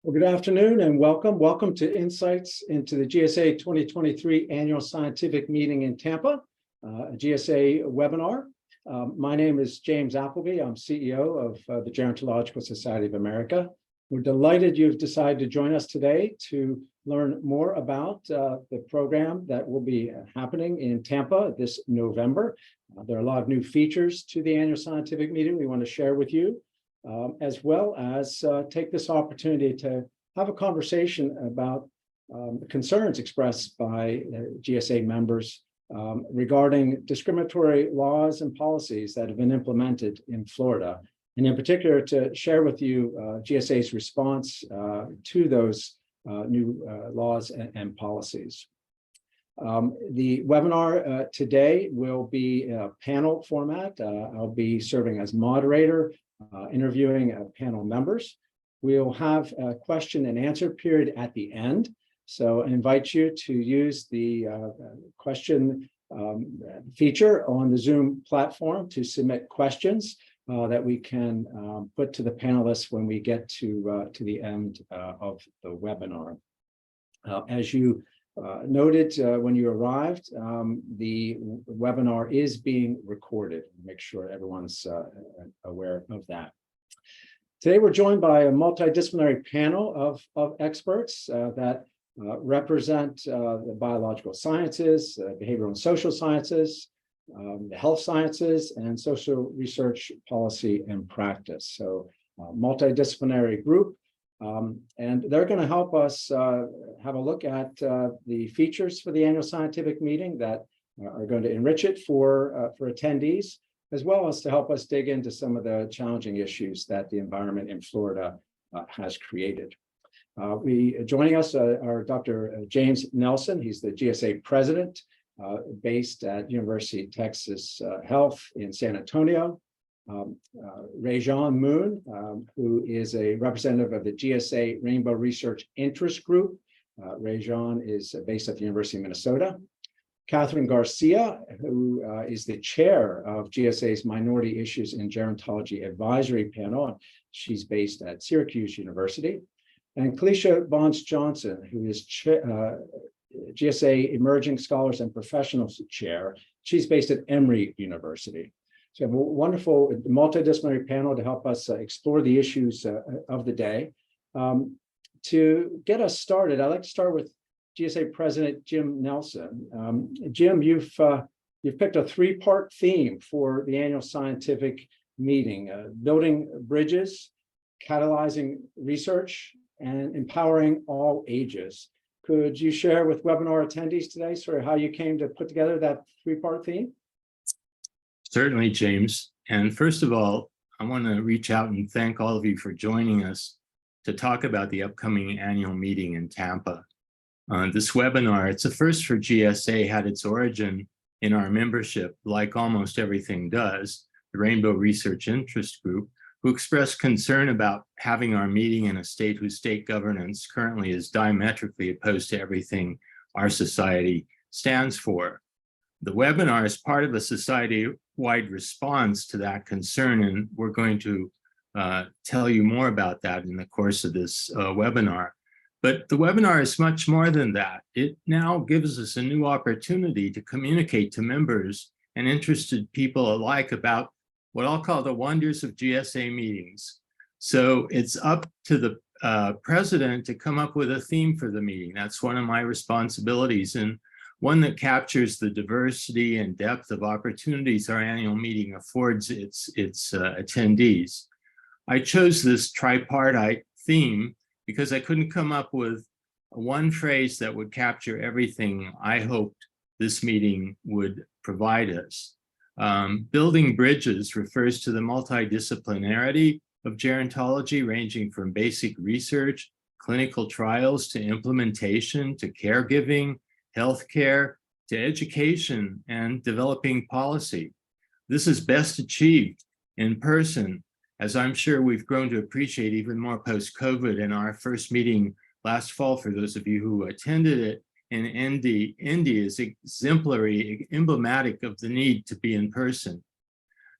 Well, good afternoon and welcome. Welcome to Insights into the GSA 2023 Annual Scientific Meeting in Tampa, a GSA webinar. My name is James Appleby. I'm CEO of the Gerontological Society of America. We're delighted you've decided to join us today to learn more about the program that will be happening in Tampa this November. There are a lot of new features to the Annual Scientific Meeting we want to share with you. As well as take this opportunity to have a conversation about the concerns expressed by GSA members regarding discriminatory laws and policies that have been implemented in Florida, and in particular to share with you GSA's response to those new laws and policies. The webinar today will be a panel format. I'll be serving as moderator, interviewing panel members. We'll have a question and answer period at the end. So I invite you to use the question feature on the Zoom platform to submit questions that we can put to the panelists when we get to the end of the webinar. As you noted when you arrived, the webinar is being recorded. Make sure everyone's aware of that. Today, we're joined by a multidisciplinary panel of experts that represent the biological sciences, behavioral and social sciences, the health sciences, and social research policy and practice. So, multidisciplinary group. And they're going to help us have a look at the features for the annual scientific meeting that are going to enrich it for attendees, as well as to help us dig into some of the challenging issues that the environment in Florida has created. Joining us are Dr. James Nelson. He's the GSA president based at University of Texas Health in San Antonio. Rajean Moone, who is a representative of the GSA Rainbow Research Interest Group. Rajean is based at the University of Minnesota. Catherine Garcia, who is the chair of GSA's Minority Issues in Gerontology Advisory Panel. She's based at Syracuse University. And Kalisha Johnson, who is GSA Emerging Scholars and Professionals Chair. She's based at Emory University. So we have a wonderful multidisciplinary panel to help us explore the issues of the day. To get us started, I'd like to start with GSA President Jim Nelson. Jim, you've picked a three-part theme for the annual scientific meeting: building bridges, catalyzing research, and empowering all ages. Could you share with webinar attendees today sort of how you came to put together that three-part theme? Certainly, James. And first of all, I want to reach out and thank all of you for joining us to talk about the upcoming annual meeting in Tampa. This webinar, it's a first for GSA, had its origin in our membership, like almost everything does, the Rainbow Research Interest Group, who expressed concern about having our meeting in a state whose state governance currently is diametrically opposed to everything our society stands for. The webinar is part of a society-wide response to that concern, and we're going to tell you more about that in the course of this webinar. But the webinar is much more than that. It now gives us a new opportunity to communicate to members and interested people alike about what I'll call the wonders of GSA meetings. So it's up to the president to come up with a theme for the meeting. That's one of my responsibilities, and one that captures the diversity and depth of opportunities our annual meeting affords its attendees. I chose this tripartite theme because I couldn't come up with one phrase that would capture everything I hoped this meeting would provide us. Building bridges refers to the multidisciplinarity of gerontology, ranging from basic research, clinical trials, to implementation, to caregiving, healthcare, to education, and developing policy. This is best achieved in person, as I'm sure we've grown to appreciate even more post-COVID. In our first meeting last fall, for those of you who attended it, in Indy is exemplary, emblematic of the need to be in person.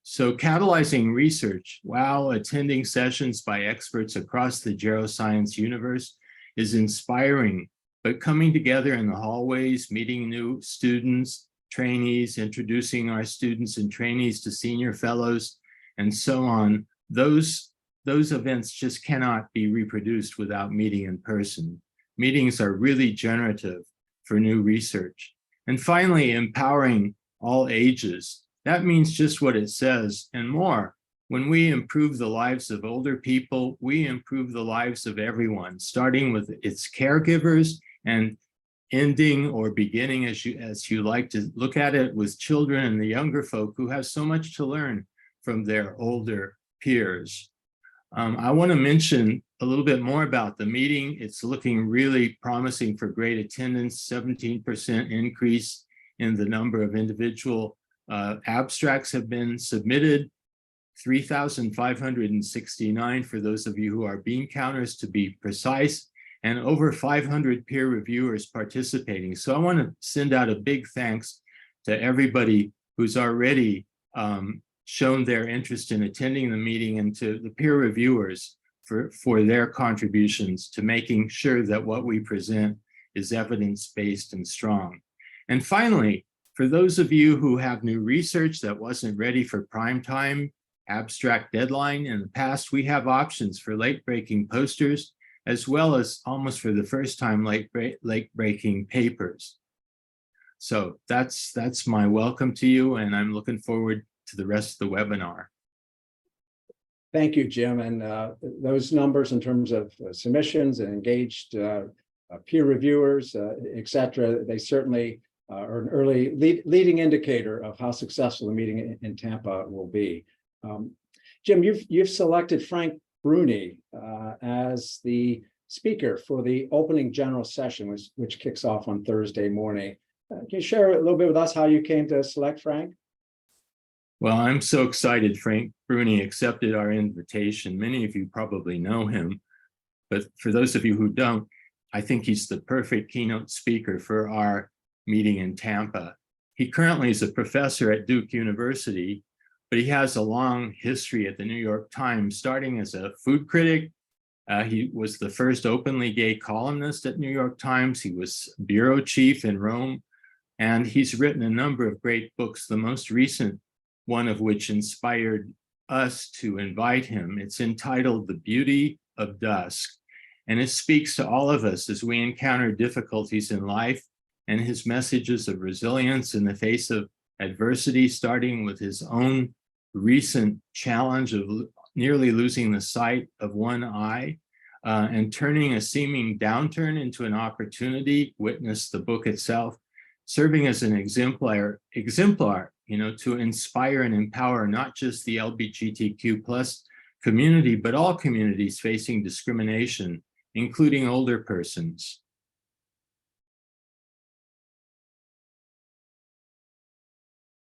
So catalyzing research while attending sessions by experts across the geroscience universe is inspiring, but coming together in the hallways, meeting new students, trainees, introducing our students and trainees to senior fellows, and so on, those events just cannot be reproduced without meeting in person. Meetings are really generative for new research. And finally, empowering all ages. That means just what it says and more. When we improve the lives of older people, we improve the lives of everyone, starting with its caregivers and ending or beginning, as you like to look at it, with children and the younger folk who have so much to learn from their older peers. I want to mention a little bit more about the meeting. It's looking really promising for great attendance, 17% increase in the number of individual abstracts have been submitted, 3,569 for those of you who are bean counters to be precise, and over 500 peer reviewers participating. So I want to send out a big thanks to everybody who's already shown their interest in attending the meeting, and to the peer reviewers for their contributions to making sure that what we present is evidence-based and strong. And finally, for those of you who have new research that wasn't ready for prime time abstract deadline in the past, we have options for late-breaking posters, as well as almost for the first time late-breaking papers. So that's my welcome to you, and I'm looking forward to the rest of the webinar. Thank you, Jim. And those numbers in terms of submissions and engaged peer reviewers, et cetera, they certainly are an early leading indicator of how successful the meeting in Tampa will be. Jim, you've selected Frank Bruni as the speaker for the opening general session, which kicks off on Thursday morning. Can you share a little bit with us how you came to select Frank? Well, I'm so excited Frank Bruni accepted our invitation. Many of you probably know him, but for those of you who don't, I think he's the perfect keynote speaker for our meeting in Tampa. He currently is a professor at Duke University, but he has a long history at the New York Times, starting as a food critic. He was the first openly gay columnist at New York Times. He was bureau chief in Rome, and he's written a number of great books, the most recent one of which inspired us to invite him. It's entitled The Beauty of Dusk, and it speaks to all of us as we encounter difficulties in life, and his messages of resilience in the face of adversity, starting with his own recent challenge of nearly losing the sight of one eye and turning a seeming downturn into an opportunity, witness the book itself, serving as an exemplar, to inspire and empower not just the LGBTQ+ community, but all communities facing discrimination, including older persons.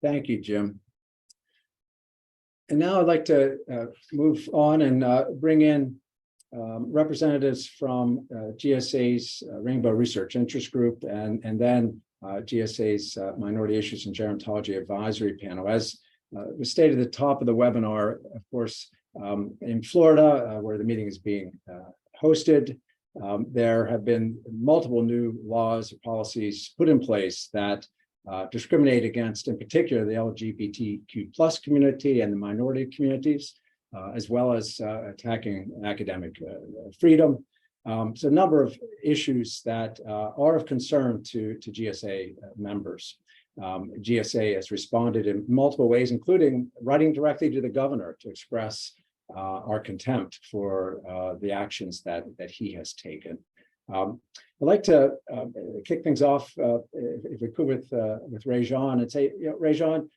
Thank you, Jim. And now I'd like to move on and bring in representatives from GSA's Rainbow Research Interest Group and then GSA's Minority Issues and Gerontology Advisory Panel. As was stated at the top of the webinar, of course, in Florida, where the meeting is being hosted, there have been multiple new laws or policies put in place that discriminate against, in particular, the LGBTQ+ community and the minority communities, as well as attacking academic freedom. So a number of issues that are of concern to GSA members. GSA has responded in multiple ways, including writing directly to the governor to express our contempt for the actions that he has taken. I'd like to kick things off, if we could, with Rajean and say, Rajean,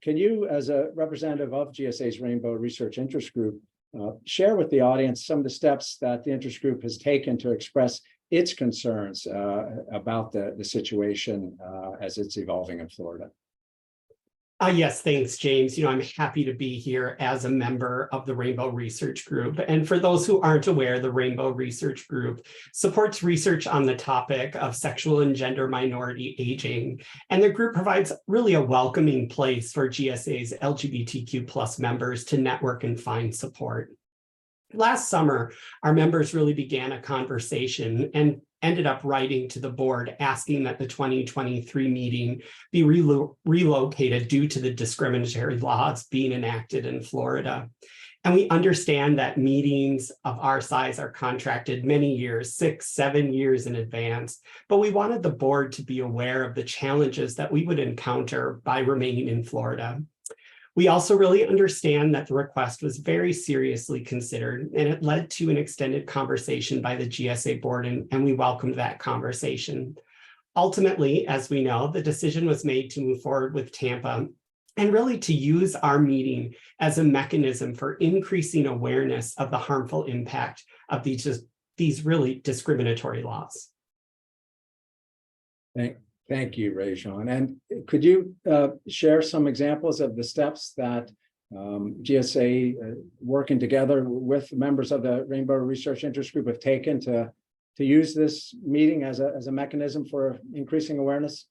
can you, as a representative of GSA's Rainbow Research Interest Group, share with the audience some of the steps that the interest group has taken to express its concerns about the situation as it's evolving in Florida? Yes, thanks, James. I'm happy to be here as a member of the Rainbow Research Group. And for those who aren't aware, the Rainbow Research Group supports research on the topic of sexual and gender minority aging. And the group provides really a welcoming place for GSA's LGBTQ+ members to network and find support. Last summer, our members really began a conversation and ended up writing to the board asking that the 2023 meeting be relocated due to the discriminatory laws being enacted in Florida. And we understand that meetings of our size are contracted many years, 6, 7 years in advance, but we wanted the board to be aware of the challenges that we would encounter by remaining in Florida. We also really understand that the request was very seriously considered, and it led to an extended conversation by the GSA board, and we welcomed that conversation. Ultimately, as we know, the decision was made to move forward with Tampa and really to use our meeting as a mechanism for increasing awareness of the harmful impact of these really discriminatory laws. Thank you, Rajean. And could you share some examples of the steps that GSA working together with members of the Rainbow Research Interest Group have taken to use this meeting as a mechanism for increasing awareness?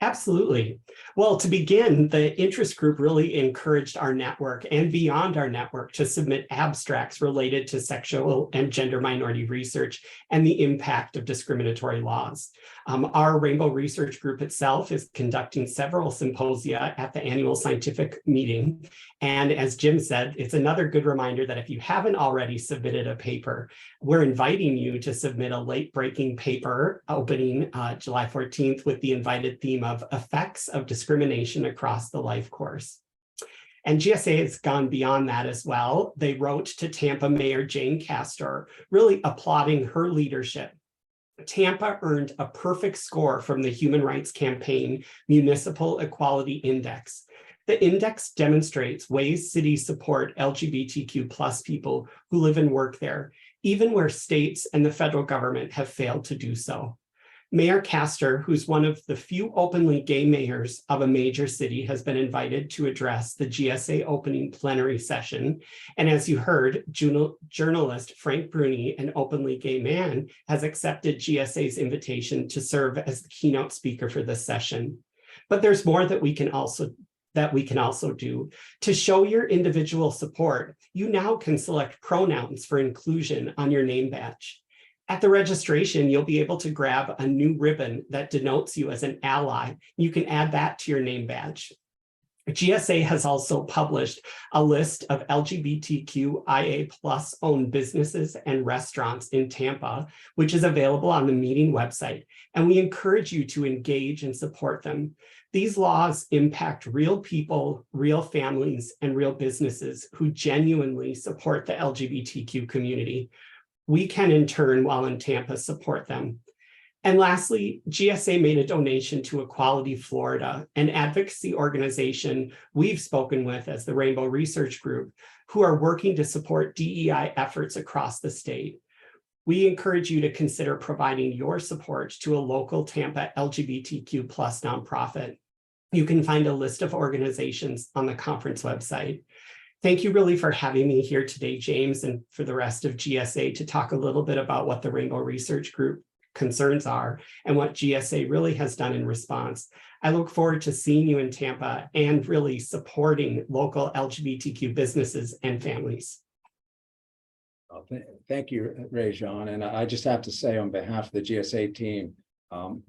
Absolutely. Well, to begin, the interest group really encouraged our network and beyond our network to submit abstracts related to sexual and gender minority research and the impact of discriminatory laws. Our Rainbow Research Group itself is conducting several symposia at the annual scientific meeting. And as Jim said, it's another good reminder that if you haven't already submitted a paper, we're inviting you to submit a late-breaking paper opening July 14th with the invited theme of effects of discrimination across the life course. And GSA has gone beyond that as well. They wrote to Tampa Mayor Jane Castor, really applauding her leadership. Tampa earned a perfect score from the Human Rights Campaign Municipal Equality Index. The index demonstrates ways cities support LGBTQ+ people who live and work there, even where states and the federal government have failed to do so. Mayor Castor, who's one of the few openly gay mayors of a major city, has been invited to address the GSA opening plenary session. And as you heard, journalist Frank Bruni, an openly gay man, has accepted GSA's invitation to serve as the keynote speaker for this session. But there's more that we can also do. To show your individual support, you now can select pronouns for inclusion on your name badge. At the registration, you'll be able to grab a new ribbon that denotes you as an ally. You can add that to your name badge. GSA has also published a list of LGBTQIA+ owned businesses and restaurants in Tampa, which is available on the meeting website, and we encourage you to engage and support them. These laws impact real people, real families, and real businesses who genuinely support the LGBTQ community. We can, in turn, while in Tampa, support them. And lastly, GSA made a donation to Equality Florida, an advocacy organization we've spoken with as the Rainbow Research Group, who are working to support DEI efforts across the state. We encourage you to consider providing your support to a local Tampa LGBTQ+ nonprofit. You can find a list of organizations on the conference website. Thank you really for having me here today, James, and for the rest of GSA to talk a little bit about what the Rainbow Research Group concerns are and what GSA really has done in response. I look forward to seeing you in Tampa and really supporting local LGBTQ businesses and families. Well, thank you, Rajean. And I just have to say on behalf of the GSA team,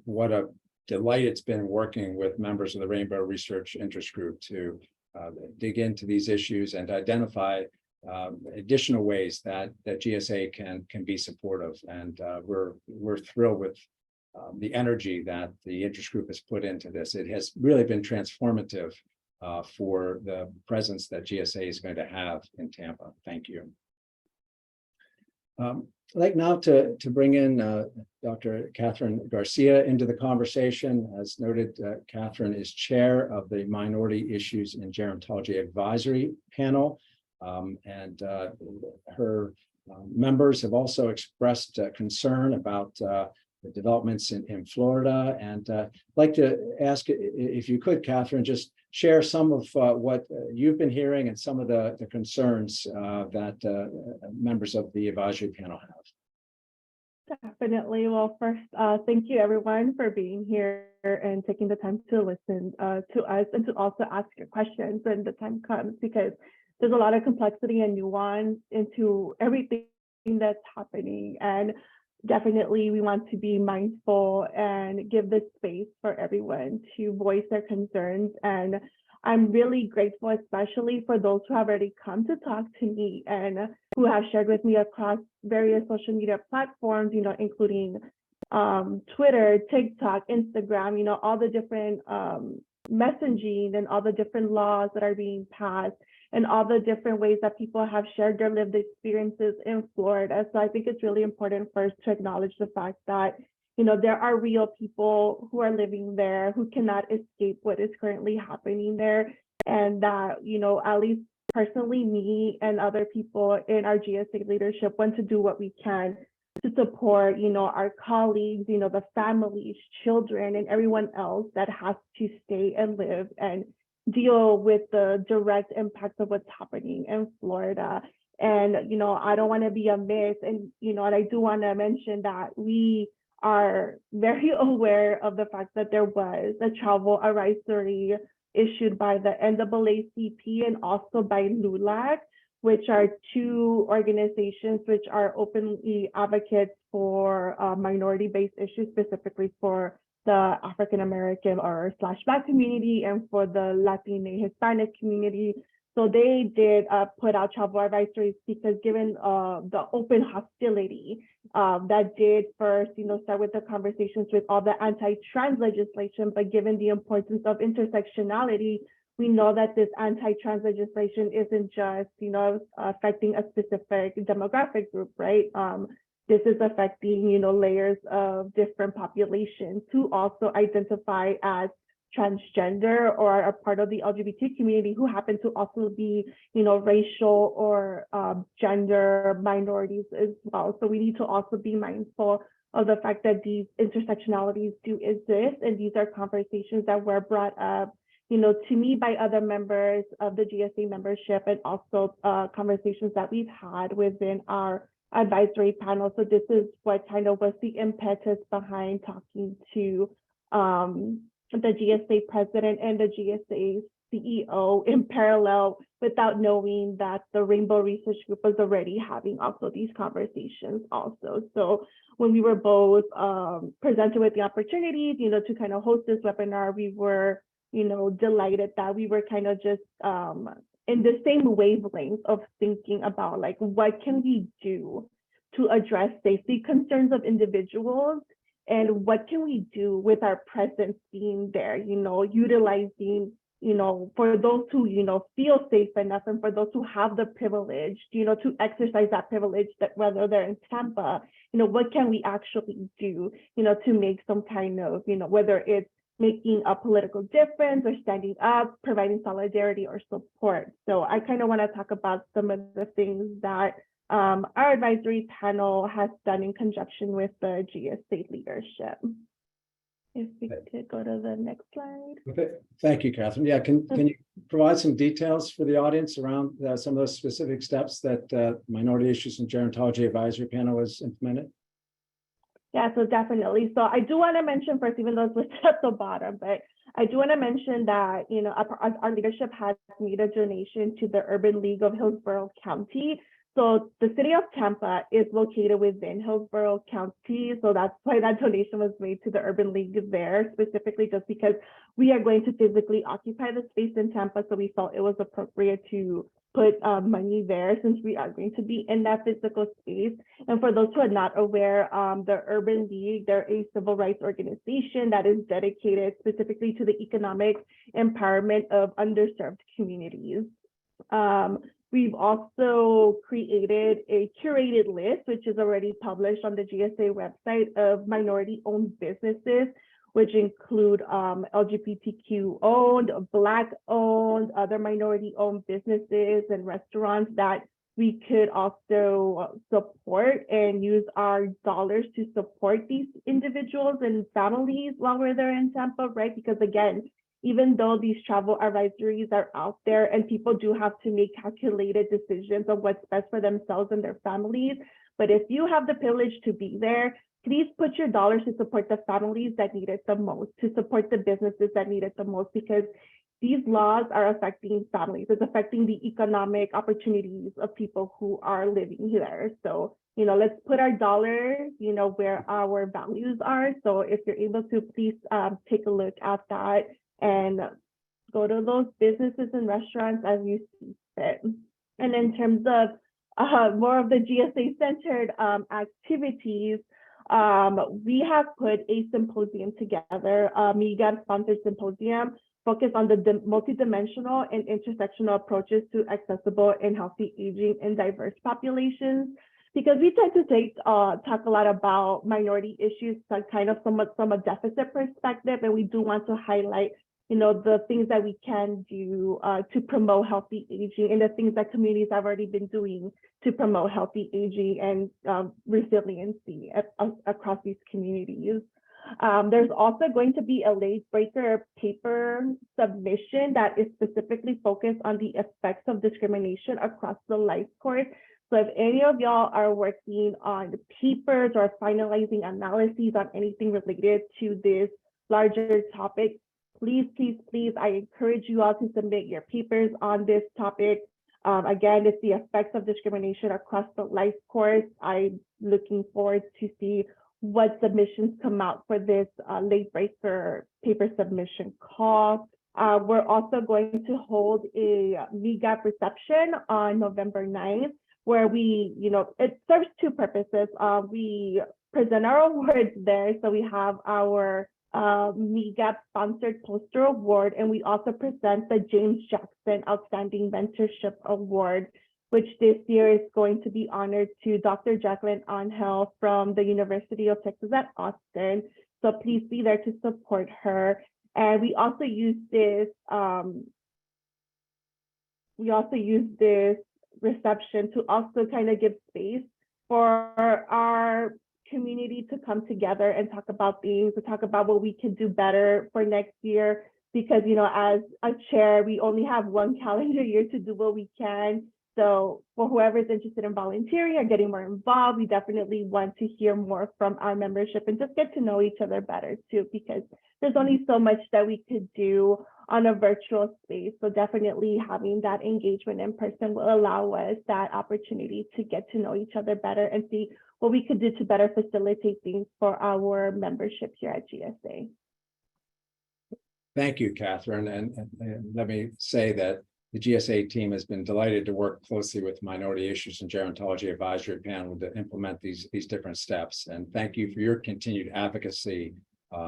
what a delight it's been working with members of the Rainbow Research Interest Group to dig into these issues and identify additional ways that GSA can be supportive. And we're thrilled with the energy that the interest group has put into this. It has really been transformative for the presence that GSA is going to have in Tampa. Thank you. I'd like now to bring in Dr. Catherine Garcia into the conversation. As noted, Catherine is chair of the Minority Issues in Gerontology Advisory Panel, and her members have also expressed concern about the developments in Florida. And I'd like to ask if you could, Catherine, just share some of what you've been hearing and some of the concerns that members of the advisory panel have. Definitely. Well, first, thank you everyone for being here and taking the time to listen to us and to also ask your questions when the time comes, because there's a lot of complexity and nuance into everything that's happening. And definitely we want to be mindful and give this space for everyone to voice their concerns. And I'm really grateful, especially for those who have already come to talk to me and who have shared with me across various social media platforms, including Twitter, TikTok, Instagram, all the different messaging and all the different laws that are being passed and all the different ways that people have shared their lived experiences in Florida. So I think it's really important first to acknowledge the fact that there are real people who are living there who cannot escape what is currently happening there. And that, at least personally, me and other people in our GSA leadership want to do what we can to support, our colleagues, the families, children, and everyone else that has to stay and live and deal with the direct impacts of what's happening in Florida. And, I don't want to be amiss. And, and I do want to mention that we are very aware of the fact that there was a travel advisory issued by the NAACP and also by LULAC, which are two organizations which are openly advocates for minority-based issues, specifically for the African American or /Black community and for the Latina Hispanic community. So they did put out travel advisories because given the open hostility that did first, start with the conversations with all the anti-trans legislation, but given the importance of intersectionality, we know that this anti-trans legislation isn't just, affecting a specific demographic group, right? This is affecting, layers of different populations who also identify as transgender or are part of the LGBT community who happen to also be, racial or gender minorities as well. So we need to also be mindful of the fact that these intersectionalities do exist. And these are conversations that were brought up, to me by other members of the GSA membership and also conversations that we've had within our advisory panel. So this is what kind of was the impetus behind talking to the GSA president and the GSA CEO in parallel without knowing that the Rainbow Research Group was already having also these conversations also. So when we were both presented with the opportunity, to kind of host this webinar, we were, delighted that we were kind of just in the same wavelength of thinking about like, what can we do to address safety concerns of individuals? And what can we do with our presence being there, utilizing, for those who, feel safe enough and for those who have the privilege, to exercise that privilege, that whether they're in Tampa, what can we actually do, to make some kind of, whether it's making a political difference or standing up, providing solidarity or support. So I kind of want to talk about some of the things that our advisory panel has done in conjunction with the GSA leadership. If we could go to the next slide. Okay, thank you, Catherine. Yeah, can you provide some details for the audience around some of those specific steps that Minority Issues and Gerontology Advisory Panel has implemented? Yeah, so definitely. So I do want to mention first, even though it's listed at the bottom, but I do want to mention that, our leadership has made a donation to the Urban League of Hillsborough County. So the city of Tampa is located within Hillsborough County. So that's why that donation was made to the Urban League there, specifically just because we are going to physically occupy the space in Tampa. So we felt it was appropriate to put money there since we are going to be in that physical space. And for those who are not aware, the Urban League, they're a civil rights organization that is dedicated specifically to the economic empowerment of underserved communities. We've also created a curated list, which is already published on the GSA website, of minority-owned businesses, which include LGBTQ-owned, Black-owned, other minority-owned businesses and restaurants that we could also support and use our dollars to support these individuals and families while we're there in Tampa, right? Because again, even though these travel advisories are out there and people do have to make calculated decisions of what's best for themselves and their families, but if you have the privilege to be there, please put your dollars to support the families that need it the most, to support the businesses that need it the most, because these laws are affecting families. It's affecting the economic opportunities of people who are living here. So, let's put our dollars, where our values are. So if you're able to, please take a look at that and go to those businesses and restaurants as you see fit. And in terms of more of the GSA-centered activities, we have put a symposium together, MEGAP-sponsored symposium, focused on the multidimensional and intersectional approaches to accessible and healthy aging in diverse populations. Because we tend to talk a lot about minority issues, kind of somewhat from a deficit perspective, and we do want to highlight the things that we can do to promote healthy aging and the things that communities have already been doing to promote healthy aging and resiliency across these communities. There's also going to be a Latebreaker paper submission that is specifically focused on the effects of discrimination across the life course. So if any of y'all are working on papers or finalizing analyses on anything related to this larger topic, please, I encourage you all to submit your papers on this topic. Again, it's the effects of discrimination across the life course. I'm looking forward to see what submissions come out for this Latebreaker paper submission call. We're also going to hold a MEGAP reception on November 9th, where we, it serves two purposes. We present our awards there. So we have our MEGAP sponsored poster award, and we also present the James Jackson Outstanding Mentorship Award, which this year is going to be honored to Dr. Jacqueline Angel from the University of Texas at Austin. So please be there to support her. And we also use this reception to also kind of give space for our community to come together and talk about things, to talk about what we can do better for next year. Because, as a chair, we only have one calendar year to do what we can. So for whoever's interested in volunteering or getting more involved, we definitely want to hear more from our membership and just get to know each other better too, because there's only so much that we could do on a virtual space. So definitely having that engagement in person will allow us that opportunity to get to know each other better and see what we could do to better facilitate things for our membership here at GSA. Thank you, Catherine. And let me say that the GSA team has been delighted to work closely with Minority Issues and Gerontology Advisory Panel to implement these different steps. And thank you for your continued advocacy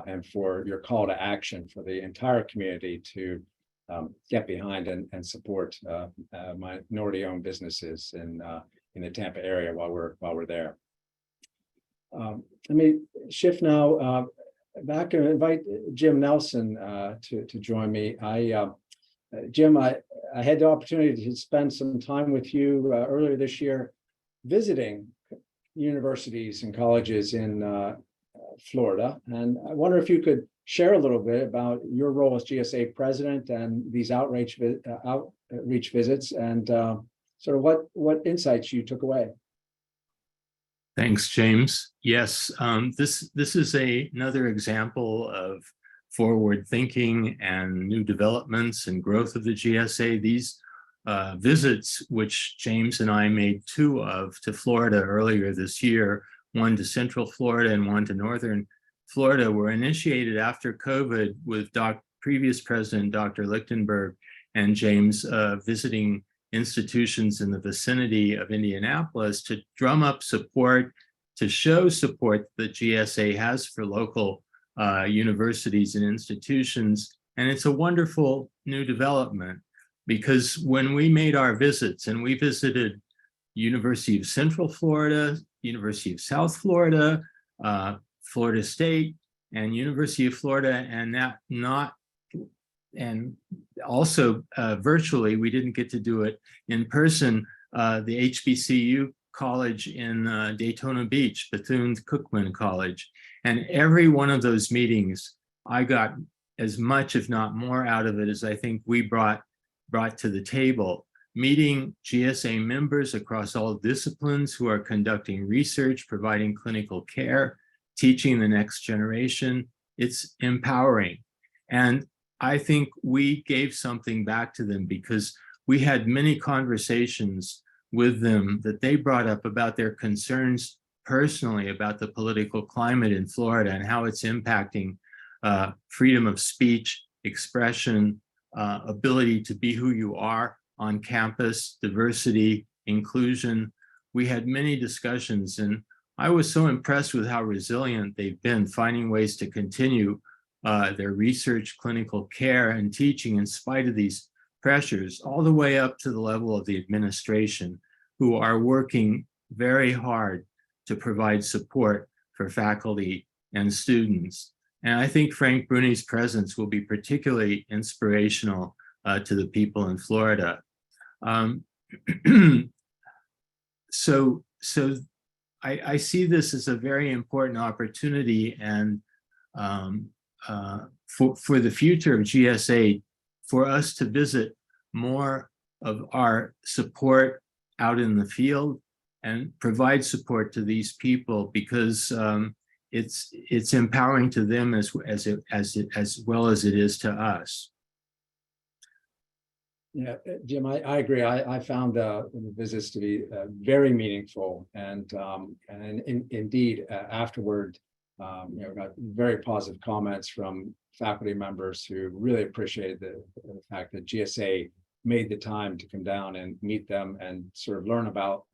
and for your call to action for the entire community to get behind and support minority-owned businesses in the Tampa area while we're there. Let me shift now back and invite Jim Nelson to join me. Jim, I had the opportunity to spend some time with you earlier this year visiting universities and colleges in Florida. And I wonder if you could share a little bit about your role as GSA president and these outreach visits and sort of what insights you took away. Thanks, James. Yes, this is another example of forward thinking and new developments and growth of the GSA. These visits, which James and I made two of to Florida earlier this year, one to Central Florida and one to Northern Florida, were initiated after COVID with previous President Dr. Lichtenberg and James visiting institutions in the vicinity of Indianapolis to drum up support, to show support that GSA has for local universities and institutions. And it's a wonderful new development, because when we made our visits, and we visited University of Central Florida, University of South Florida, Florida State, and University of Florida, and also virtually, we didn't get to do it in person, the HBCU college in Daytona Beach, Bethune-Cookman College. And every one of those meetings, I got as much, if not more, out of it as I think we brought to the table. Meeting GSA members across all disciplines who are conducting research, providing clinical care, teaching the next generation. It's empowering. And I think we gave something back to them because we had many conversations with them that they brought up about their concerns personally about the political climate in Florida and how it's impacting freedom of speech, expression, ability to be who you are on campus, diversity, inclusion. We had many discussions, and I was so impressed with how resilient they've been, finding ways to continue their research, clinical care, and teaching in spite of these pressures, all the way up to the level of the administration, who are working very hard to provide support for faculty and students. And I think Frank Bruni's presence will be particularly inspirational to the people in Florida. So I see this as a very important opportunity, and for the future of GSA, for us to visit more of our support out in the field and provide support to these people, because it's empowering to them as well as it is to us. Yeah, Jim, I agree. I found the visits to be very meaningful, and indeed afterward, got very positive comments from faculty members who really appreciated the fact that GSA made the time to come down and meet them and sort of learn about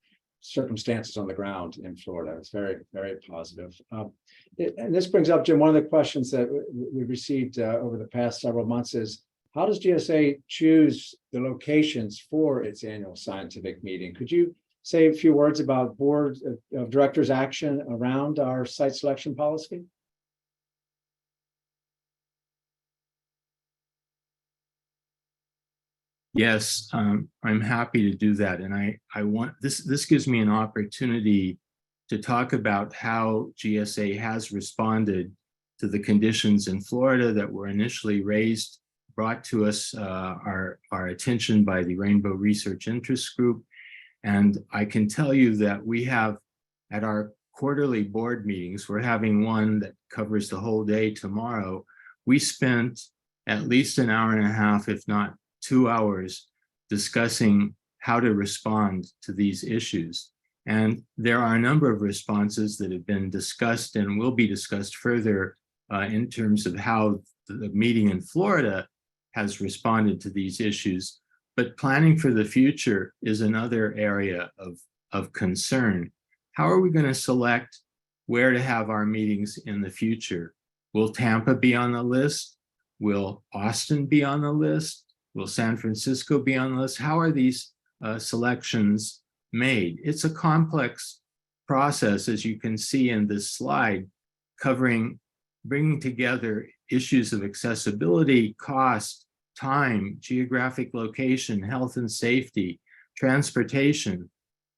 circumstances on the ground in Florida. It's very, very positive. And this brings up, Jim, one of the questions that we've received over the past several months is, how does GSA choose the locations for its annual scientific meeting? Could you say a few words about board of directors action around our site selection policy? Yes, I'm happy to do that. And I want this gives me an opportunity to talk about how GSA has responded to the conditions in Florida that were initially brought to us our attention by the Rainbow Research Interest Group. And I can tell you that we have, at our quarterly board meetings, we're having one that covers the whole day tomorrow. We spent at least an hour and a half, if not 2 hours, discussing how to respond to these issues. And there are a number of responses that have been discussed and will be discussed further in terms of how the meeting in Florida has responded to these issues. But planning for the future is another area of concern. How are we going to select where to have our meetings in the future? Will Tampa be on the list? Will Austin be on the list? Will San Francisco be on the list? How are these selections made? It's a complex process, as you can see in this slide, bringing together issues of accessibility, cost, time, geographic location, health and safety, transportation.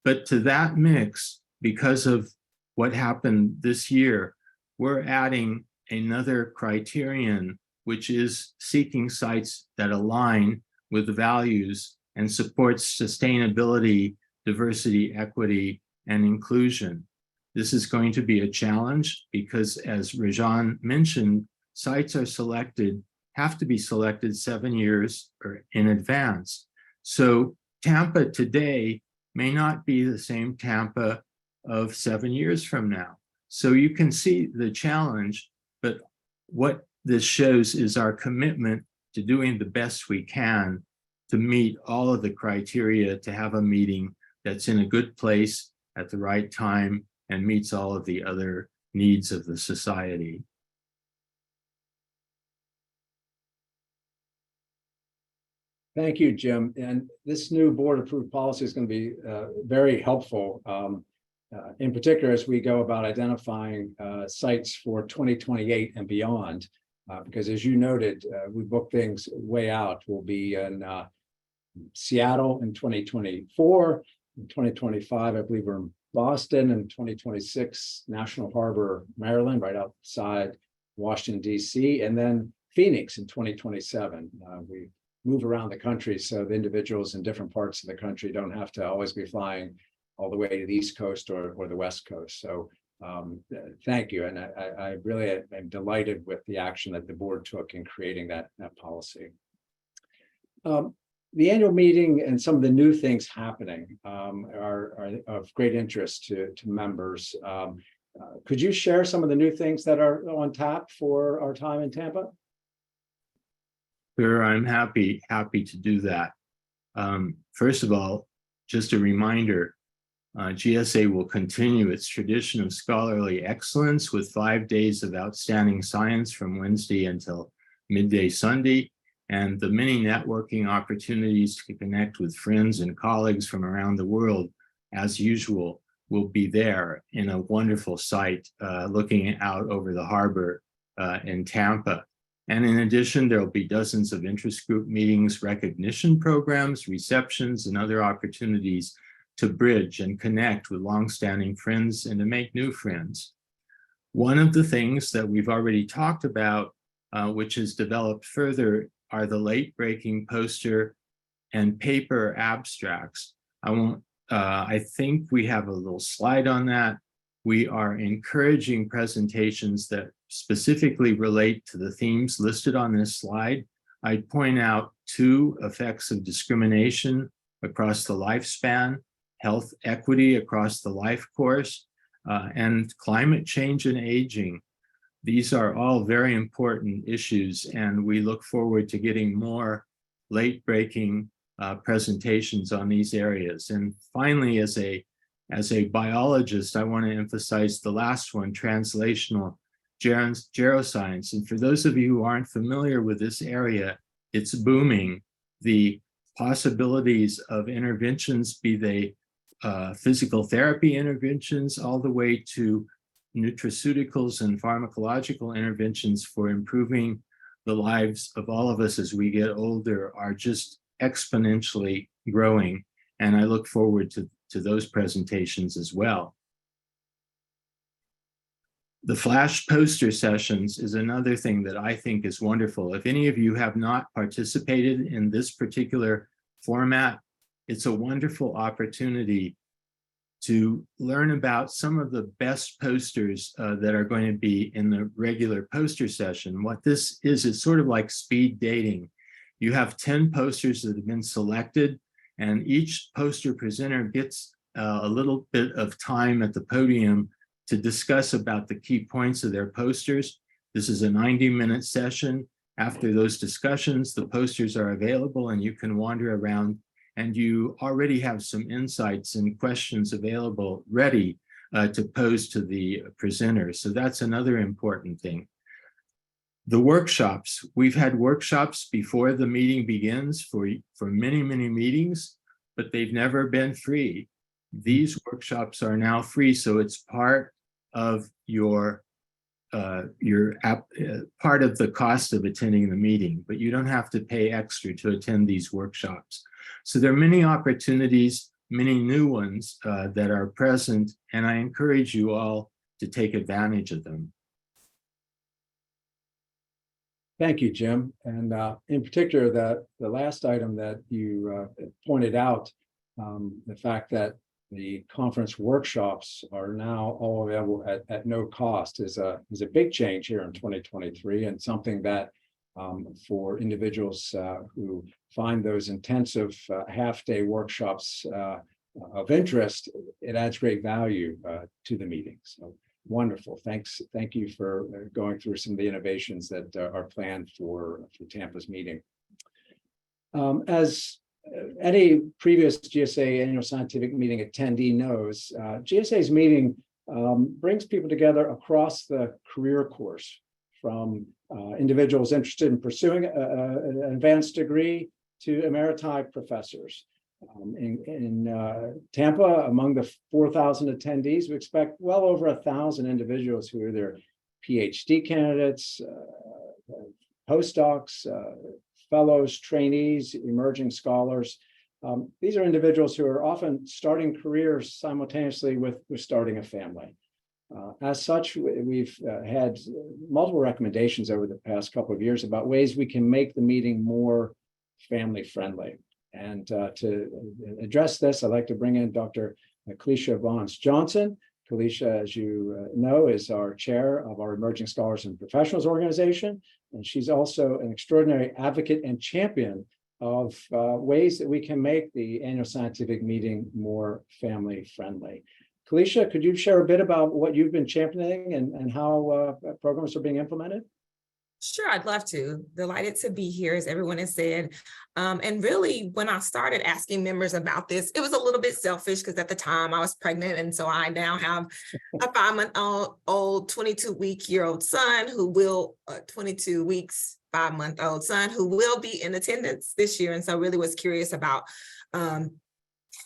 But to that mix, because of what happened this year, we're adding another criterion, which is seeking sites that align with the values and supports sustainability, diversity, equity, and inclusion. This is going to be a challenge because, as Rajean mentioned, sites have to be selected 7 years in advance. So Tampa today may not be the same Tampa of 7 years from now. So you can see the challenge, but what this shows is our commitment to doing the best we can to meet all of the criteria to have a meeting that's in a good place at the right time and meets all of the other needs of the society. Thank you, Jim. And this new board-approved policy is going to be very helpful, in particular as we go about identifying sites for 2028 and beyond. Because as you noted, we book things way out. We'll be in Seattle in 2024, In 2025, I believe we're in Boston, and 2026, National Harbor, Maryland, right outside Washington, D.C., and then Phoenix in 2027. We move around the country, so the individuals in different parts of the country don't have to always be flying all the way to the East Coast or the West Coast. So thank you. And I really am delighted with the action that the board took in creating that policy. The annual meeting and some of the new things happening are of great interest to members. Could you share some of the new things that are on tap for our time in Tampa? Sure, I'm happy to do that. First of all, just a reminder, GSA will continue its tradition of scholarly excellence with 5 days of outstanding science from Wednesday until midday Sunday, and the many networking opportunities to connect with friends and colleagues from around the world, as usual, will be there in a wonderful site looking out over the harbor in Tampa. And in addition, there will be dozens of interest group meetings, recognition programs, receptions, and other opportunities to bridge and connect with longstanding friends and to make new friends. One of the things that we've already talked about, which has developed further, are the late-breaking poster and paper abstracts. I think we have a little slide on that. We are encouraging presentations that specifically relate to the themes listed on this slide. I'd point out 2 effects of discrimination across the lifespan, health equity across the life course, and climate change and aging. These are all very important issues, and we look forward to getting more late-breaking presentations on these areas. And finally, as a biologist, I want to emphasize the last one, translational geroscience. And for those of you who aren't familiar with this area, it's booming. The possibilities of interventions, be they physical therapy interventions, all the way to nutraceuticals and pharmacological interventions for improving the lives of all of us as we get older, are just exponentially growing. And I look forward to those presentations as well. The flash poster sessions is another thing that I think is wonderful. If any of you have not participated in this particular format, it's a wonderful opportunity to learn about some of the best posters that are going to be in the regular poster session. What this is, it's sort of like speed dating. You have 10 posters that have been selected, and each poster presenter gets a little bit of time at the podium to discuss about the key points of their posters. This is a 90-minute session. After those discussions, the posters are available and you can wander around, and you already have some insights and questions available ready to pose to the presenters. So that's another important thing. The workshops, we've had workshops before the meeting begins for many, many meetings, but they've never been free. These workshops are now free, so it's part of your part of the cost of attending the meeting, but you don't have to pay extra to attend these workshops. So there are many opportunities, many new ones that are present, and I encourage you all to take advantage of them. Thank you, Jim. And in particular, the last item that you pointed out, the fact that the conference workshops are now all available at no cost is a big change here in 2023, and something that for individuals who find those intensive half-day workshops of interest, it adds great value to the meeting. So wonderful. Thank you for going through some of the innovations that are planned for Tampa's meeting. As any previous GSA annual scientific meeting attendee knows, GSA's meeting brings people together across the career course, from individuals interested in pursuing an advanced degree to emeriti professors. In Tampa, among the 4,000 attendees, we expect well over 1,000 individuals who are either PhD candidates, postdocs, fellows, trainees, emerging scholars, These are individuals who are often starting careers simultaneously with starting a family. As such, we've had multiple recommendations over the past couple of years about ways we can make the meeting more family friendly. And to address this, I'd like to bring in Dr. Kalisha Vance-Johnson. Kalisha, as you know, is our chair of our Emerging Scholars and Professionals organization, and she's also an extraordinary advocate and champion of ways that we can make the annual scientific meeting more family friendly. Kalisha, could you share a bit about what you've been championing and how programs are being implemented? Sure, I'd love to. Delighted to be here, as everyone has said. And really, when I started asking members about this, it was a little bit selfish because at the time I was pregnant. And so I now have a 5-month-old, 22-week-year-old son who will, 22 weeks, 5-month-old son who will be in attendance this year. And so I really was curious about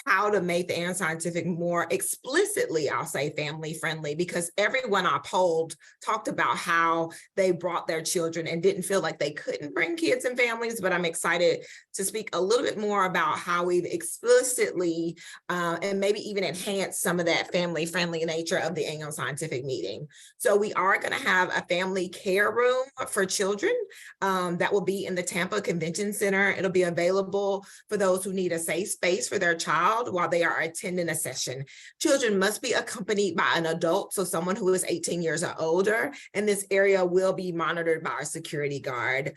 how to make the annual scientific more explicitly, I'll say, family friendly, because everyone I polled talked about how they brought their children and didn't feel like they couldn't bring kids and families. But I'm excited to speak a little bit more about how we've explicitly and maybe even enhanced some of that family friendly nature of the annual scientific meeting. So we are going to have a family care room for children that will be in the Tampa Convention Center. It'll be available for those who need a safe space for their child while they are attending a session. Children must be accompanied by an adult, so someone who is 18 years or older, and this area will be monitored by a security guard.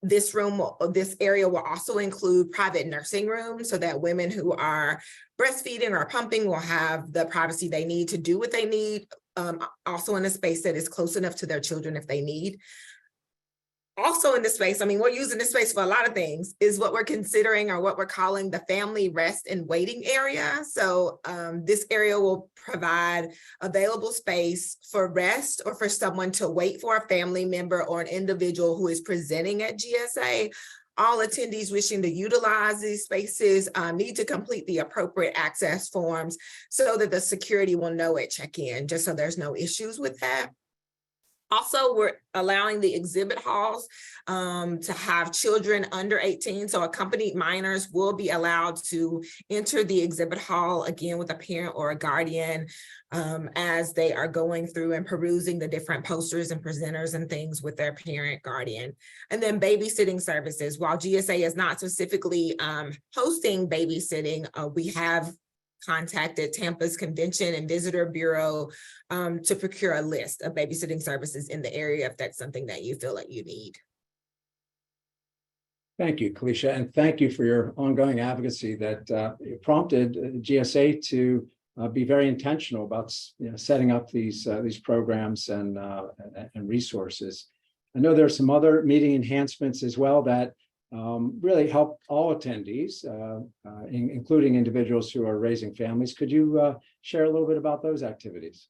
This area will also include private nursing rooms so that women who are breastfeeding or pumping will have the privacy they need to do what they need, also in a space that is close enough to their children if they need. Also in this space, I mean, we're using this space for a lot of things, is what we're considering or what we're calling the family rest and waiting area. So this area will provide available space for rest or for someone to wait for a family member or an individual who is presenting at GSA. All attendees wishing to utilize these spaces need to complete the appropriate access forms so that the security will know at check-in, just so there's no issues with that. Also, we're allowing the exhibit halls to have children under 18. So accompanied minors will be allowed to enter the exhibit hall, again, with a parent or a guardian as they are going through and perusing the different posters and presenters and things with their parent guardian. And then babysitting services. While GSA is not specifically hosting babysitting, we have contacted Tampa's Convention and Visitor Bureau to procure a list of babysitting services in the area if that's something that you feel like you need. Thank you, Kalisha, and thank you for your ongoing advocacy that prompted GSA to be very intentional about setting up these programs and resources. I know there are some other meeting enhancements as well that really help all attendees, including individuals who are raising families. Could you share a little bit about those activities?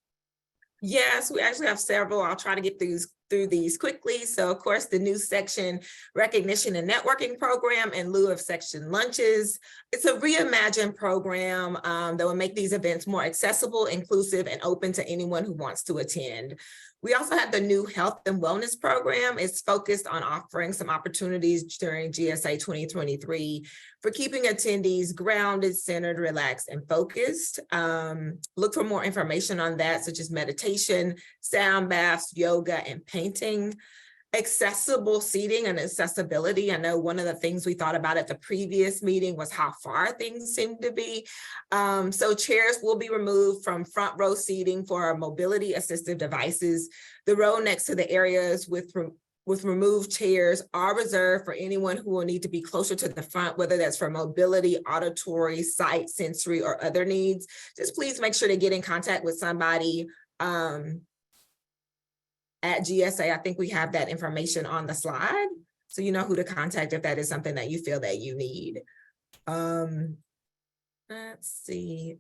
Yes, we actually have several. I'll try to get through these quickly. So of course, the new section recognition and networking program in lieu of section lunches. It's a reimagined program that will make these events more accessible, inclusive, and open to anyone who wants to attend. We also have the new health and wellness program. It's focused on offering some opportunities during GSA 2023 for keeping attendees grounded, centered, relaxed, and focused. Look for more information on that, such as meditation, sound baths, yoga, and painting. Accessible seating and accessibility. I know one of the things we thought about at the previous meeting was how far things seem to be. So chairs will be removed from front row seating for mobility assistive devices. The row next to the areas with removed chairs are reserved for anyone who will need to be closer to the front, whether that's for mobility, auditory, sight, sensory, or other needs. Just please make sure to get in contact with somebody at GSA. I think we have that information on the slide, so you know who to contact if that is something that you feel that you need. Let's see.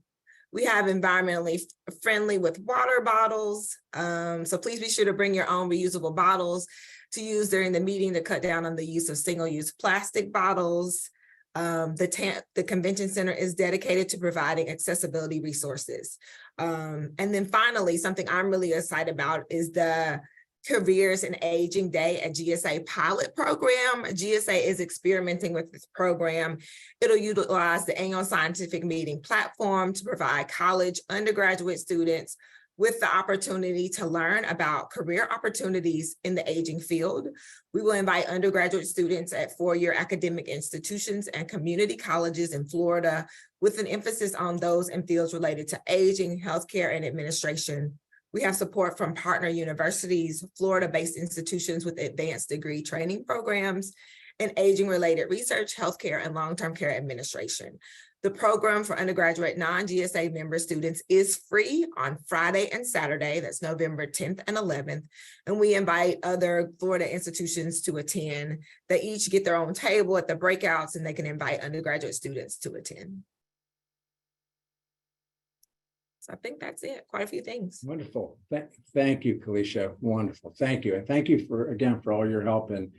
We have environmentally friendly with water bottles. So please be sure to bring your own reusable bottles to use during the meeting to cut down on the use of single-use plastic bottles. The convention center is dedicated to providing accessibility resources. And then finally, something I'm really excited about is the Careers in Aging Day, a GSA pilot program. GSA is experimenting with this program. It'll utilize the annual scientific meeting platform to provide college undergraduate students with the opportunity to learn about career opportunities in the aging field. We will invite undergraduate students at four-year academic institutions and community colleges in Florida, with an emphasis on those in fields related to aging, healthcare, and administration. We have support from partner universities, Florida-based institutions with advanced degree training programs, and aging-related research, healthcare, and long-term care administration. The program for undergraduate non-GSA member students is free on Friday and Saturday. That's November 10th and 11th. And we invite other Florida institutions to attend. They each get their own table at the breakouts, and they can invite undergraduate students to attend. So I think that's it. Quite a few things. Wonderful. Thank you, Kalisha. Wonderful. Thank you. And thank you again for all your help in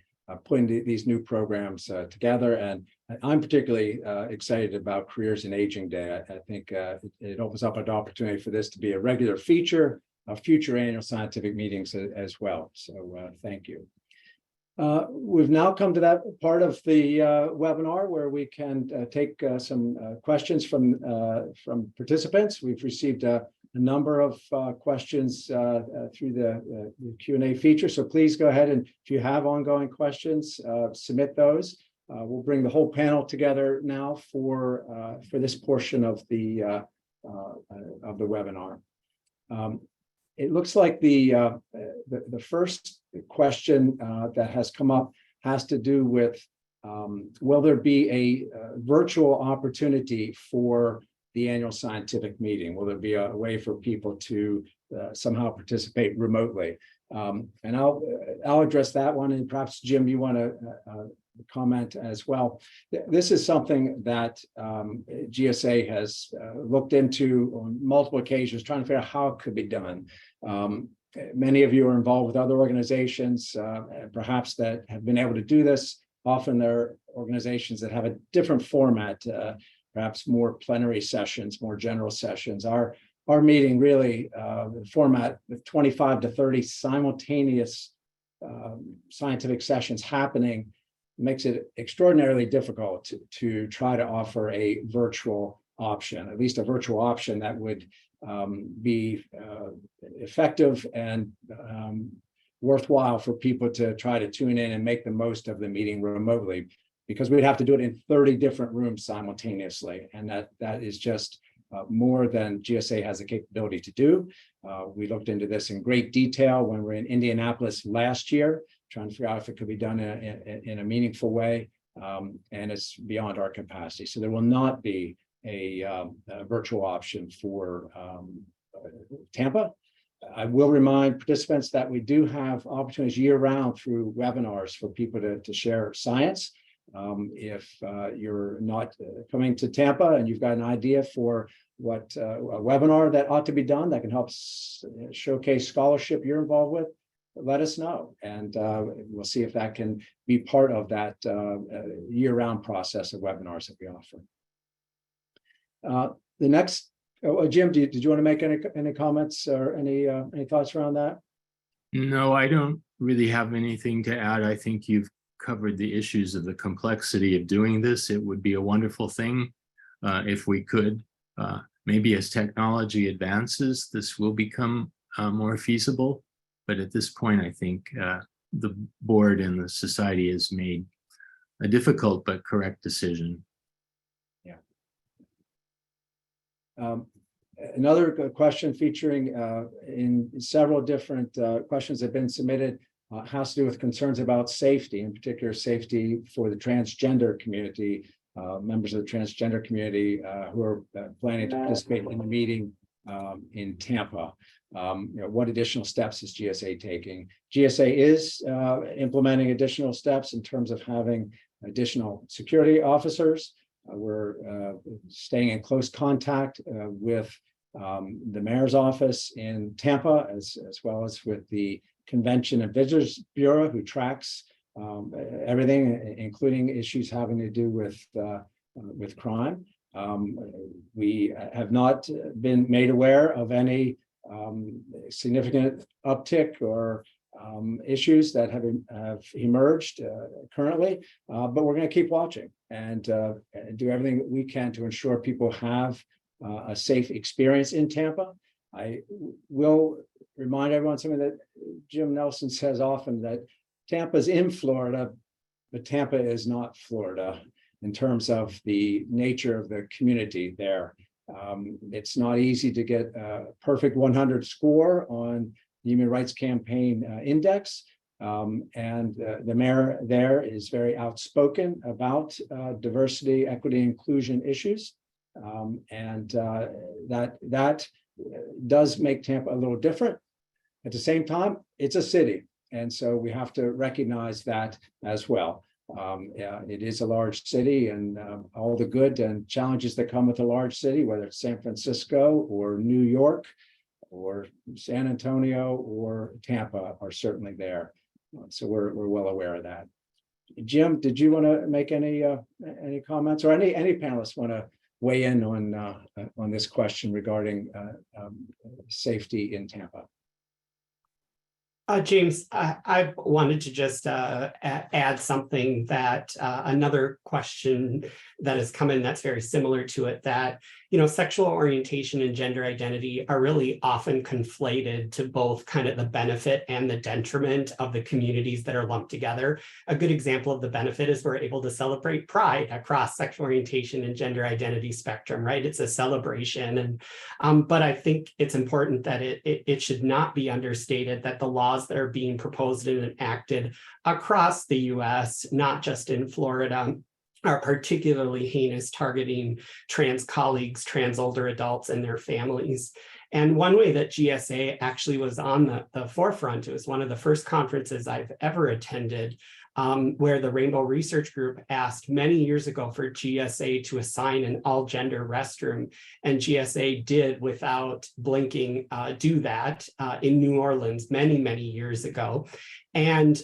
putting these new programs together. And I'm particularly excited about Careers in Aging Day. I think it opens up an opportunity for this to be a regular feature of future annual scientific meetings as well. So thank you. We've now come to that part of the webinar where we can take some questions from participants. We've received a number of questions through the Q&A feature. So please go ahead, and if you have ongoing questions, submit those. We'll bring the whole panel together now for this portion of the webinar. It looks like the first question that has come up has to do with will there be a virtual opportunity for the annual scientific meeting? Will there be a way for people to somehow participate remotely? And I'll address that one, and perhaps Jim, you want to comment as well. This is something that GSA has looked into on multiple occasions, trying to figure out how it could be done. Many of you are involved with other organizations, perhaps that have been able to do this. Often there are organizations that have a different format, perhaps more plenary sessions, more general sessions. Our meeting really, format with 25 to 30 simultaneous scientific sessions happening makes it extraordinarily difficult to try to offer a virtual option, at least a virtual option that would be effective and worthwhile for people to try to tune in and make the most of the meeting remotely, because we'd have to do it in 30 different rooms simultaneously. And that is just more than GSA has the capability to do. We looked into this in great detail when we were in Indianapolis last year, trying to figure out if it could be done in a meaningful way, and it's beyond our capacity. So there will not be a virtual option for Tampa. I will remind participants that we do have opportunities year-round through webinars for people to share science. If you're not coming to Tampa and you've got an idea for what a webinar that ought to be done that can help showcase scholarship you're involved with, let us know, and we'll see if that can be part of that year-round process of webinars that we offer. The next, Jim, did you want to make any comments or any thoughts around that? No, I don't really have anything to add. I think you've covered the issues of the complexity of doing this. It would be a wonderful thing if we could. Maybe as technology advances, this will become more feasible. But at this point, I think the board and the society has made a difficult but correct decision. Yeah. Another question featuring in several different questions that have been submitted has to do with concerns about safety, in particular safety for the transgender community, members of the transgender community who are planning to participate in the meeting in Tampa. What additional steps is GSA taking? GSA is implementing additional steps in terms of having additional security officers. We're staying in close contact with the mayor's office in Tampa, as well as with the Convention and Visitors Bureau, who tracks everything, including issues having to do with crime. We have not been made aware of any significant uptick or issues that have emerged currently, but we're going to keep watching and do everything that we can to ensure people have a safe experience in Tampa. I will remind everyone something that Jim Nelson says often, that Tampa's in Florida, but Tampa is not Florida in terms of the nature of the community there. It's not easy to get a perfect 100 score on the Human Rights Campaign Index. And the mayor there is very outspoken about diversity, equity, inclusion issues. And that does make Tampa a little different. At the same time, it's a city. And so we have to recognize that as well. Yeah, it is a large city, and all the good and challenges that come with a large city, whether it's San Francisco or New York or San Antonio or Tampa, are certainly there. So we're well aware of that. Jim, did you want to make any comments, or any panelists want to weigh in on this question regarding safety in Tampa? James, I wanted to just add something that another question that has come in that's very similar to it, that, sexual orientation and gender identity are really often conflated to both kind of the benefit and the detriment of the communities that are lumped together. A good example of the benefit is we're able to celebrate Pride across sexual orientation and gender identity spectrum, right? It's a celebration. But I think it's important that it should not be understated that the laws that are being proposed and enacted across the US, not just in Florida, are particularly heinous, targeting trans colleagues, trans older adults, and their families. And one way that GSA actually was on the forefront, it was one of the first conferences I've ever attended, where the Rainbow Research Group asked many years ago for GSA to assign an all-gender restroom, and GSA did, without blinking, do that in New Orleans many years ago. And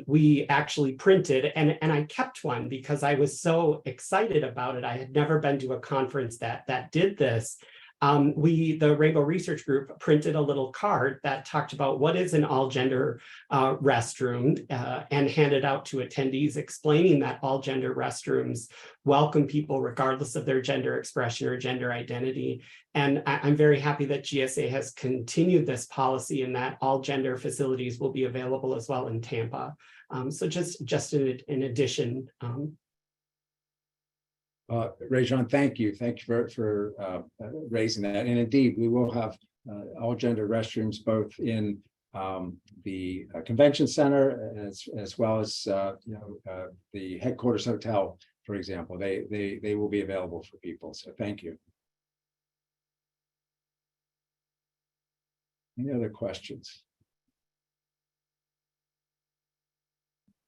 we actually printed, and I kept one because I was so excited about it. I had never been to a conference that did this. The Rainbow Research Group, printed a little card that talked about what is an all-gender restroom, and handed out to attendees, explaining that all-gender restrooms welcome people regardless of their gender expression or gender identity. And I'm very happy that GSA has continued this policy, and that all-gender facilities will be available as well in Tampa. So just in addition. Rajean, thank you. Thank you for raising that. And indeed, we will have all gender restrooms both in the convention center as well as the headquarters hotel, for example. They will be available for people. So thank you. Any other questions?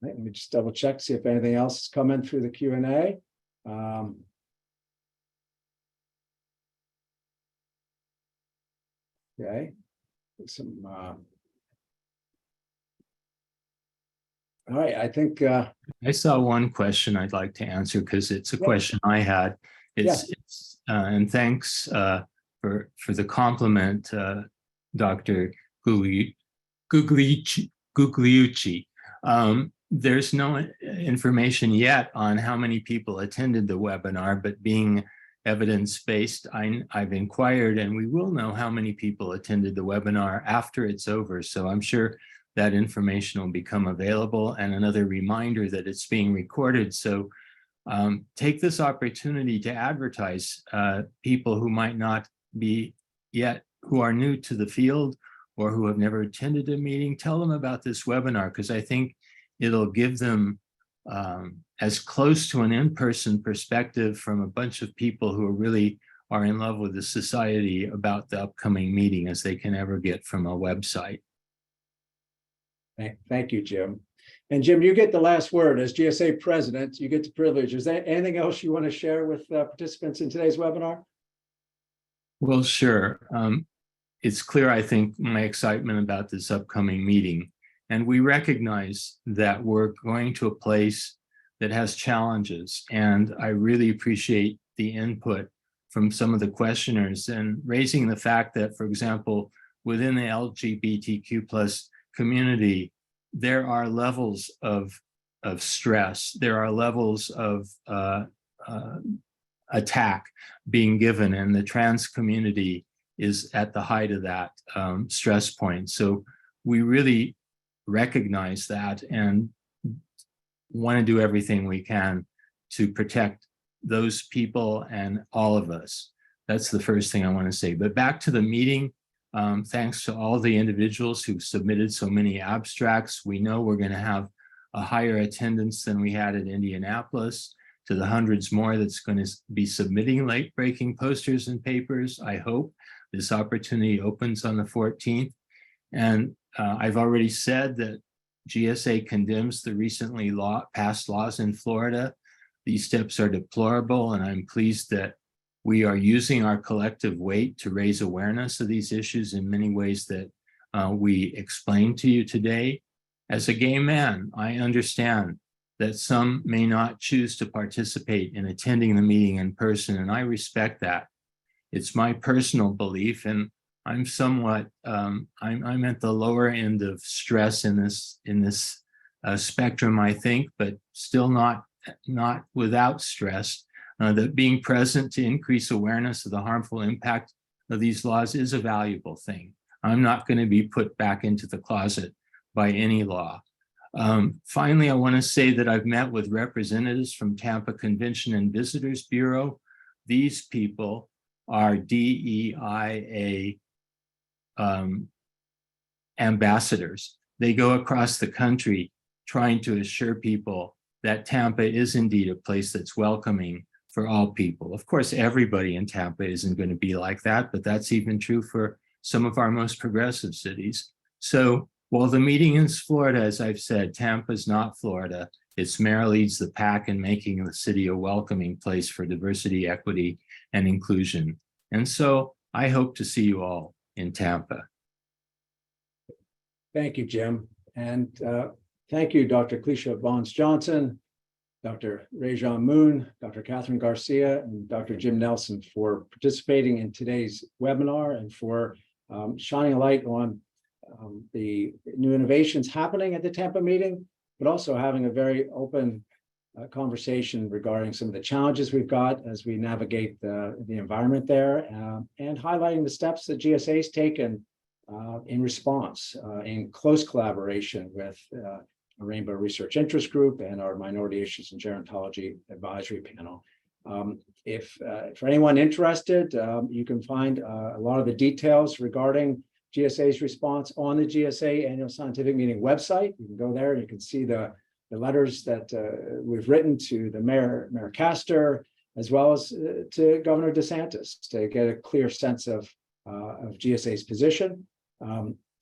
Let me just double check, see if anything else has come in through the Q&A. Okay, some all right, I think I saw one question I'd like to answer, because it's a question I had. And thanks for the compliment, Dr. Gugliucci. There's no information yet on how many people attended the webinar, but being evidence-based, I've inquired, and we will know how many people attended the webinar after it's over. So I'm sure that information will become available, and another reminder that it's being recorded. So take this opportunity to advertise people who might not be yet, who are new to the field or who have never attended a meeting. Tell them about this webinar, because I think it'll give them as close to an in-person perspective from a bunch of people who really are in love with the society about the upcoming meeting as they can ever get from a website. Thank you, Jim. And Jim, you get the last word as GSA president. You get the privilege. Is there anything else you want to share with participants in today's webinar? Well, sure. It's clear, I think, my excitement about this upcoming meeting. And we recognize that we're going to a place that has challenges. And I really appreciate the input from some of the questioners, and raising the fact that, for example, within the LGBTQ+ community, there are levels of stress. There are levels of attack being given, and the trans community is at the height of that stress point. So we really recognize that and want to do everything we can to protect those people and all of us. That's the first thing I want to say. But back to the meeting, thanks to all the individuals who submitted so many abstracts. We know we're going to have a higher attendance than we had at Indianapolis, to the hundreds more that's going to be submitting late-breaking posters and papers. I hope this opportunity opens on the 14th. And I've already said that GSA condemns the recently passed laws in Florida. These steps are deplorable, and I'm pleased that we are using our collective weight to raise awareness of these issues in many ways that we explained to you today. As a gay man, I understand that some may not choose to participate in attending the meeting in person, and I respect that. It's my personal belief, and I'm somewhat, I'm at the lower end of stress in this spectrum, I think, but still not without stress. That being present to increase awareness of the harmful impact of these laws is a valuable thing. I'm not going to be put back into the closet by any law. Finally, I want to say that I've met with representatives from Tampa Convention and Visitors Bureau. These people are DEIA ambassadors. They go across the country trying to assure people that Tampa is indeed a place that's welcoming for all people. Of course, everybody in Tampa isn't going to be like that, but that's even true for some of our most progressive cities. So while the meeting is Florida, as I've said, Tampa is not Florida. Its mayor leads the pack in making the city a welcoming place for diversity, equity, and inclusion. And so I hope to see you all in Tampa. Thank you, Jim. And thank you, Dr. Kalisha Barnes-Johnson, Dr. Rajean Moone, Dr. Catherine Garcia, and Dr. Jim Nelson for participating in today's webinar and for shining a light on the new innovations happening at the Tampa meeting, but also having a very open conversation regarding some of the challenges we've got as we navigate the environment there, and highlighting the steps that GSA has taken in response, in close collaboration with a Rainbow Research Interest Group and our Minority Issues and Gerontology Advisory Panel. If for anyone interested, you can find a lot of the details regarding GSA's response on the GSA Annual Scientific Meeting website. You can go there and you can see the letters that we've written to the Mayor Castor, as well as to Governor DeSantis, to get a clear sense of GSA's position.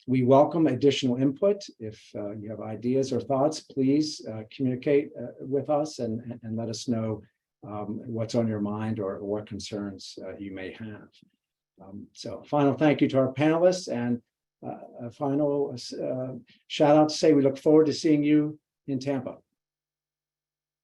We welcome additional input. If you have ideas or thoughts, please communicate with us and let us know what's on your mind or what concerns you may have. So final thank you to our panelists, and a final shout out to say we look forward to seeing you in Tampa.